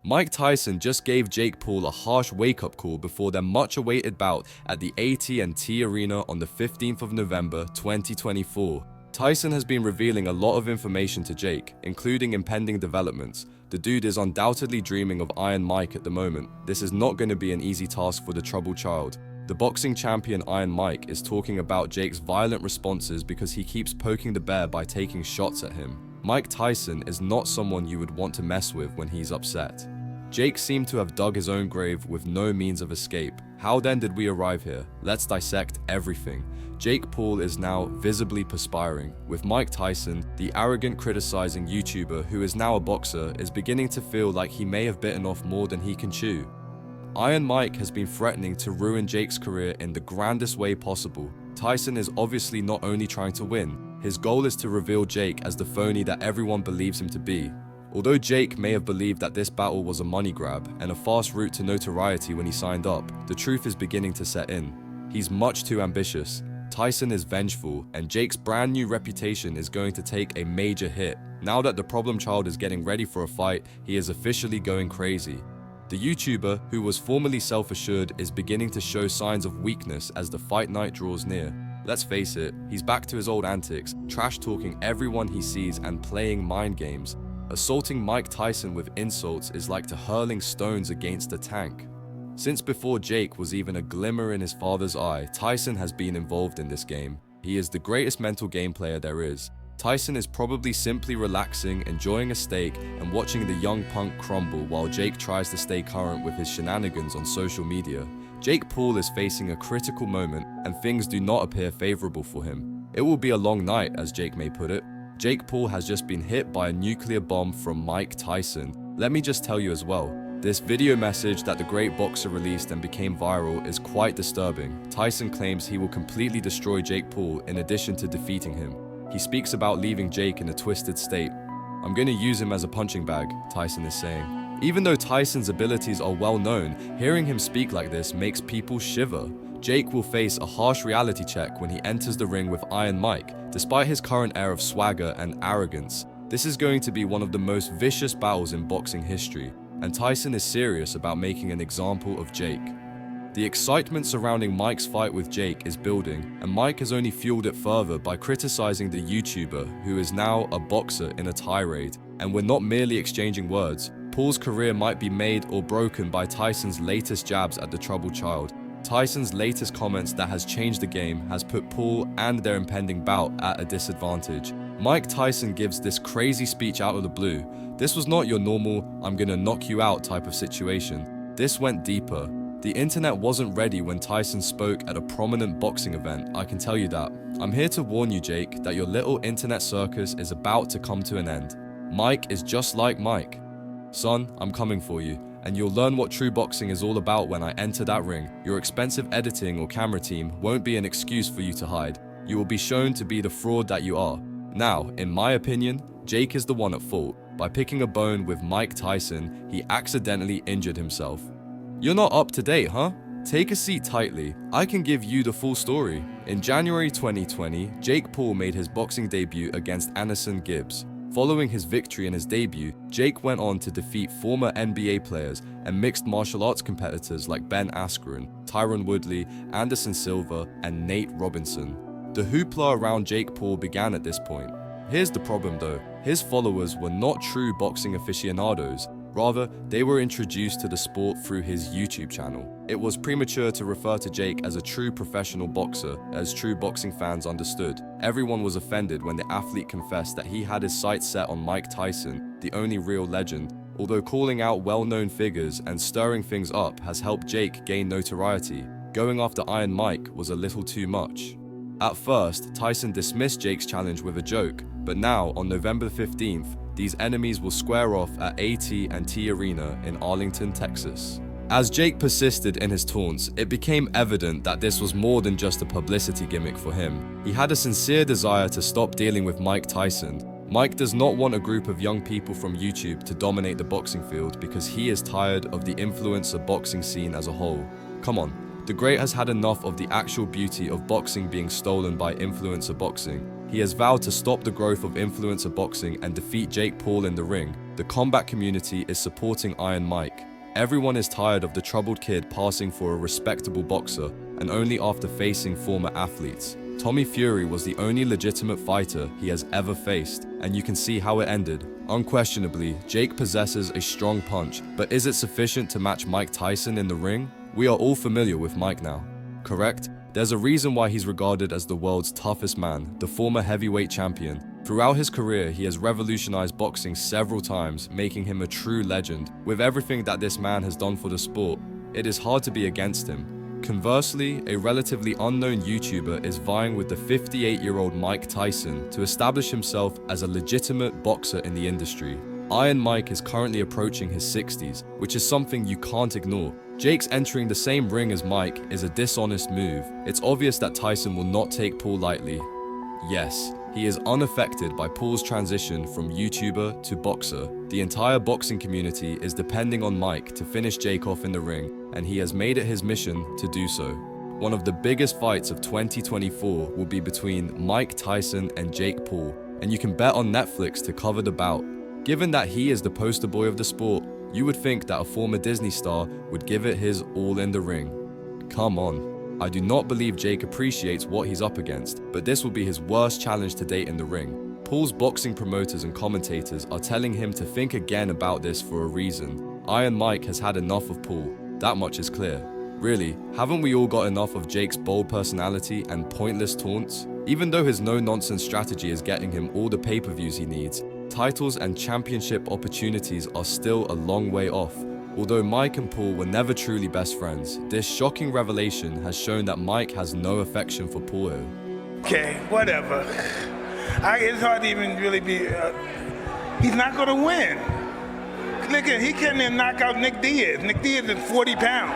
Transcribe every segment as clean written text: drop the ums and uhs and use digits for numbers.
Mike Tyson just gave Jake Paul a harsh wake-up call before their much-awaited bout at the AT&T Arena on the 15th of November 2024. Tyson has been revealing a lot of information to Jake, including impending developments. The dude is undoubtedly dreaming of Iron Mike at the moment. This is not going to be an easy task for the troubled child. The boxing champion Iron Mike is talking about Jake's violent responses because he keeps poking the bear by taking shots at him. Mike Tyson is not someone you would want to mess with when he's upset. Jake seemed to have dug his own grave with no means of escape. How then did we arrive here? Let's dissect everything. Jake Paul is now visibly perspiring, with Mike Tyson, the arrogant criticizing YouTuber who is now a boxer, is beginning to feel like he may have bitten off more than he can chew. Iron Mike has been threatening to ruin Jake's career in the grandest way possible. Tyson is obviously not only trying to win, his goal is to reveal Jake as the phony that everyone believes him to be. Although Jake may have believed that this battle was a money grab and a fast route to notoriety when he signed up, the truth is beginning to set in. He's much too ambitious. Tyson is vengeful, and Jake's brand new reputation is going to take a major hit. Now that the problem child is getting ready for a fight, he is officially going crazy. The YouTuber, who was formerly self-assured, is beginning to show signs of weakness as the fight night draws near. Let's face it, he's back to his old antics, trash-talking everyone he sees and playing mind games. Assaulting Mike Tyson with insults is like to hurling stones against a tank. Since before Jake was even a glimmer in his father's eye, Tyson has been involved in this game. He is the greatest mental game player there is. Tyson is probably simply relaxing, enjoying a steak, and watching the young punk crumble while Jake tries to stay current with his shenanigans on social media. Jake Paul is facing a critical moment, and things do not appear favorable for him. It will be a long night, as Jake may put it. Jake Paul has just been hit by a nuclear bomb from Mike Tyson. Let me just tell you as well, this video message that the great boxer released and became viral is quite disturbing. Tyson claims he will completely destroy Jake Paul in addition to defeating him. He speaks about leaving Jake in a twisted state. "I'm going to use him as a punching bag," Tyson is saying. Even though Tyson's abilities are well known, hearing him speak like this makes people shiver. Jake will face a harsh reality check when he enters the ring with Iron Mike, despite his current air of swagger and arrogance. This is going to be one of the most vicious battles in boxing history, and Tyson is serious about making an example of Jake. The excitement surrounding Mike's fight with Jake is building, and Mike has only fueled it further by criticizing the YouTuber, who is now a boxer in a tirade. And we're not merely exchanging words. Paul's career might be made or broken by Tyson's latest jabs at the troubled child. Tyson's latest comments that has changed the game has put Paul and their impending bout at a disadvantage. Mike Tyson gives this crazy speech out of the blue. This was not your normal, "I'm gonna knock you out" type of situation. This went deeper. The internet wasn't ready when Tyson spoke at a prominent boxing event, I can tell you that. I'm here to warn you, Jake, that your little internet circus is about to come to an end. Mike is just like Mike. Son, I'm coming for you, and you'll learn what true boxing is all about when I enter that ring. Your expensive editing or camera team won't be an excuse for you to hide. You will be shown to be the fraud that you are. Now, in my opinion, Jake is the one at fault. By picking a bone with Mike Tyson, he accidentally injured himself. You're not up to date, huh? Take a seat tightly. I can give you the full story. In January 2020, Jake Paul made his boxing debut against Anderson Gibbs. Following his victory in his debut, Jake went on to defeat former NBA players and mixed martial arts competitors like Ben Askren, Tyron Woodley, Anderson Silva, and Nate Robinson. The hoopla around Jake Paul began at this point. Here's the problem though, his followers were not true boxing aficionados. Rather, they were introduced to the sport through his YouTube channel. It was premature to refer to Jake as a true professional boxer, as true boxing fans understood. Everyone was offended when the athlete confessed that he had his sights set on Mike Tyson, the only real legend. Although calling out well-known figures and stirring things up has helped Jake gain notoriety, going after Iron Mike was a little too much. At first, Tyson dismissed Jake's challenge with a joke, but now, on November 15th, these enemies will square off at AT&T Arena in Arlington, Texas. As Jake persisted in his taunts, it became evident that this was more than just a publicity gimmick for him. He had a sincere desire to stop dealing with Mike Tyson. Mike does not want a group of young people from YouTube to dominate the boxing field because he is tired of the influencer boxing scene as a whole. Come on, the great has had enough of the actual beauty of boxing being stolen by influencer boxing. He has vowed to stop the growth of influencer boxing and defeat Jake Paul in the ring. the combat community is supporting Iron Mike. Everyone is tired of the troubled kid passing for a respectable boxer, and only after facing former athletes. Tommy Fury was the only legitimate fighter he has ever faced, and you can see how it ended. Unquestionably, Jake possesses a strong punch, but is it sufficient to match Mike Tyson in the ring? We are all familiar with Mike now, correct? There's a reason why he's regarded as the world's toughest man, the former heavyweight champion. Throughout his career, he has revolutionized boxing several times, making him a true legend. With everything that this man has done for the sport, it is hard to be against him. Conversely, a relatively unknown YouTuber is vying with the 58-year-old Mike Tyson to establish himself as a legitimate boxer in the industry. Iron Mike is currently approaching his 60s, which is something you can't ignore. Jake's entering the same ring as Mike is a dishonest move. It's obvious that Tyson will not take Paul lightly. Yes, he is unaffected by Paul's transition from YouTuber to boxer. The entire boxing community is depending on Mike to finish Jake off in the ring, and he has made it his mission to do so. One of the biggest fights of 2024 will be between Mike Tyson and Jake Paul, and you can bet on Netflix to cover the bout. Given that he is the poster boy of the sport, you would think that a former Disney star would give it his all in the ring. Come on. I do not believe Jake appreciates what he's up against, but this will be his worst challenge to date in the ring. Paul's boxing promoters and commentators are telling him to think again about this for a reason. Iron Mike has had enough of Paul, that much is clear. Really, haven't we all got enough of Jake's bold personality and pointless taunts? Even though his no-nonsense strategy is getting him all the pay-per-views he needs, titles and championship opportunities are still a long way off. Although Mike and Paul were never truly best friends, this shocking revelation has shown that Mike has no affection for Paul. Okay, whatever. It's hard to even really be... he's not going to win. Look at, he can't even knock out Nick Diaz. Nick Diaz is 40 pounds.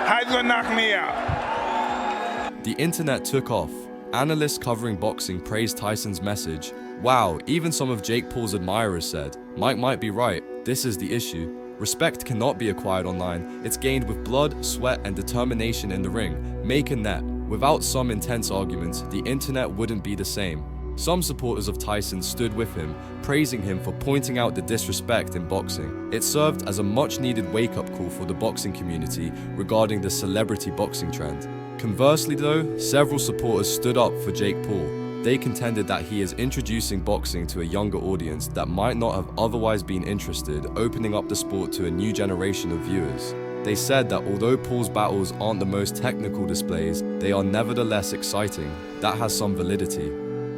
How's he going to knock me out? The internet took off. Analysts covering boxing praised Tyson's message. Wow, even some of Jake Paul's admirers said, Mike might be right, this is the issue. Respect cannot be acquired online, it's gained with blood, sweat, and determination in the ring. Make a net. Without some intense arguments, the internet wouldn't be the same. Some supporters of Tyson stood with him, praising him for pointing out the disrespect in boxing. It served as a much-needed wake-up call for the boxing community regarding the celebrity boxing trend. Conversely though, several supporters stood up for Jake Paul. They contended that he is introducing boxing to a younger audience that might not have otherwise been interested, opening up the sport to a new generation of viewers. They said that although Paul's battles aren't the most technical displays, they are nevertheless exciting. That has some validity.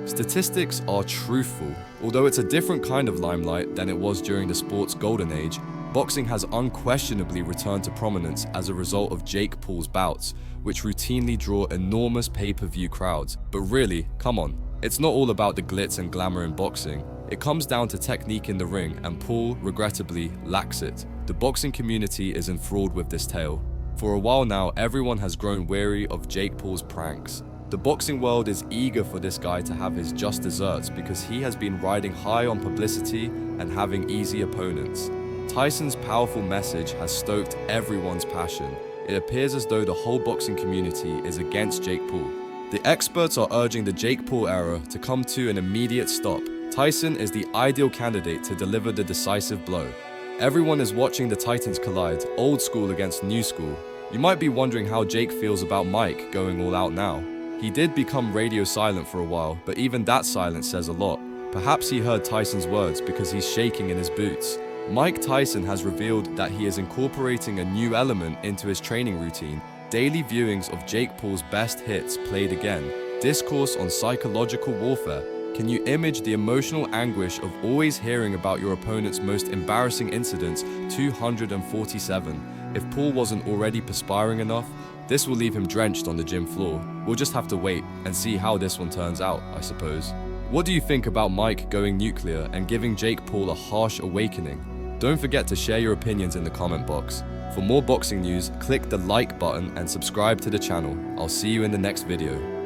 Statistics are truthful. Although it's a different kind of limelight than it was during the sport's golden age, boxing has unquestionably returned to prominence as a result of Jake Paul's bouts, which routinely draw enormous pay-per-view crowds. But really, come on, it's not all about the glitz and glamour in boxing. It comes down to technique in the ring, and Paul, regrettably, lacks it. The boxing community is enthralled with this tale. For a while now, everyone has grown weary of Jake Paul's pranks. The boxing world is eager for this guy to have his just desserts because he has been riding high on publicity and having easy opponents. Tyson's powerful message has stoked everyone's passion. It appears as though the whole boxing community is against Jake Paul. The experts are urging the Jake Paul era to come to an immediate stop. Tyson is the ideal candidate to deliver the decisive blow. Everyone is watching the Titans collide, old school against new school. You might be wondering how Jake feels about Mike going all out now. He did become radio silent for a while, but even that silence says a lot. Perhaps he heard Tyson's words because he's shaking in his boots. Mike Tyson has revealed that he is incorporating a new element into his training routine, daily viewings of Jake Paul's best hits played again, discourse on psychological warfare. Can you image the emotional anguish of always hearing about your opponent's most embarrassing incidents 247? If Paul wasn't already perspiring enough, this will leave him drenched on the gym floor. We'll just have to wait and see how this one turns out, I suppose. What do you think about Mike going nuclear and giving Jake Paul a harsh awakening? Don't forget to share your opinions in the comment box. For more boxing news, click the like button and subscribe to the channel. I'll see you in the next video.